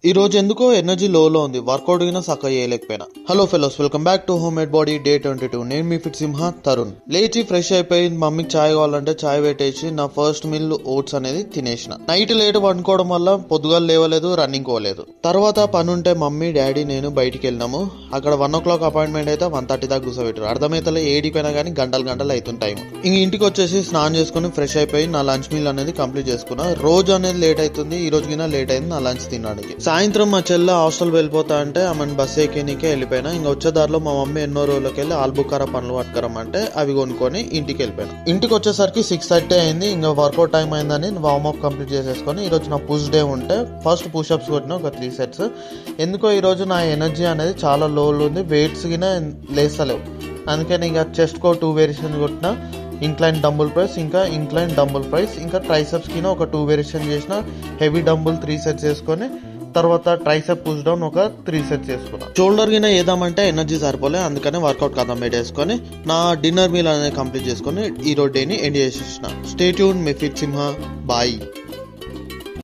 ఈ రోజు ఎందుకో ఎనర్జీ లోలో ఉంది. వర్కౌట్ గిన సక్క చేయలేకపోయినా. Hello fellows, welcome back to home made body day 22. నేను మీ ఫిట్ సింహ తరుణ్. లేచి ఫ్రెష్ అయిపోయి మమ్మీకి చాయ్ కావాలంటే చాయ్ పెట్టేసి నా ఫస్ట్ మీల్ ఓట్స్ అనేది తినేసిన. నైట్ లేట్ వండుకోవడం వల్ల పొద్దుగాలు లేవలేదు, రన్నింగ్ పోలేదు. తర్వాత పని ఉంటే మమ్మీ డాడీ నేను బయటికి వెళ్ళినాము. అక్కడ 1 o'clock అపాయింట్మెంట్ అయితే 1:30 దాకా కూర్చోబెట్టారు. అర్థమైతే ఏడిపోయినా కానీ గంటలు అవుతుంది టైం. ఇంక ఇంటికి వచ్చేసి స్నానం చేసుకుని ఫ్రెష్ అయిపోయి నా లంచ్ మీల్ అనేది కంప్లీట్ చేసుకున్నా. రోజు అనేది లేట్ అవుతుంది, ఈ రోజు కింద లేట్ అయింది నా లంచ్ తినడానికి. సాయంత్రం మా చెల్లె హాస్టల్ వెళ్ళిపోతా అంటే ఆమెను బస్ ఎక్కినికే వెళ్ళిపోయినా. ఇంకా వచ్చే దారిలో మా మమ్మీ ఎన్నో రోజులకి వెళ్ళి ఆల్బుకారా పండ్లు పట్టుకరమంటే అవి కొనుక్కొని ఇంటికి వెళ్ళిపోయాను. ఇంటికి వచ్చేసరికి 6:30 అయింది. ఇంకా వర్కౌట్ టైం అయిందని వార్మప్ కంప్లీట్ చేసేసుకొని ఈరోజు నా పుష్ డే ఉంటే ఫస్ట్ పుషప్స్ కొట్టిన ఒక 3 sets. ఎందుకో ఈరోజు నా ఎనర్జీ అనేది చాలా లోలో ఉంది, వెయిట్స్ గిన లేస్తలేవు. అందుకని ఇక చెస్ట్ కో 2 వేరియేషన్ కొట్టిన, ఇంక్లైన్ డంబుల్ ప్రెస్, ఇంకా ఇంక్లైన్ డంబుల్ ప్రెస్, ఇంకా ట్రైసెప్స్ కింద ఒక 2 వేరియేషన్ చేసిన. హెవీ డంబుల్ 3 sets చేసుకొని తర్వాత ట్రైసెప్ పుష్ డౌన్ ఒక 3 sets చేసుకున్నా. షోల్డర్ గిన ఏదామంటే ఎనర్జీ సరిపోలే, అందుకని వర్కౌట్ కథం పెట్టేసుకొని నా డిన్నర్ మీల్ అనేది కంప్లీట్ చేసుకొని ఈ రోజు డేని ఎండ్ చేసేసిన. స్టే ట్యూన్, మీ ఫిట్ సింహ. బాయ్.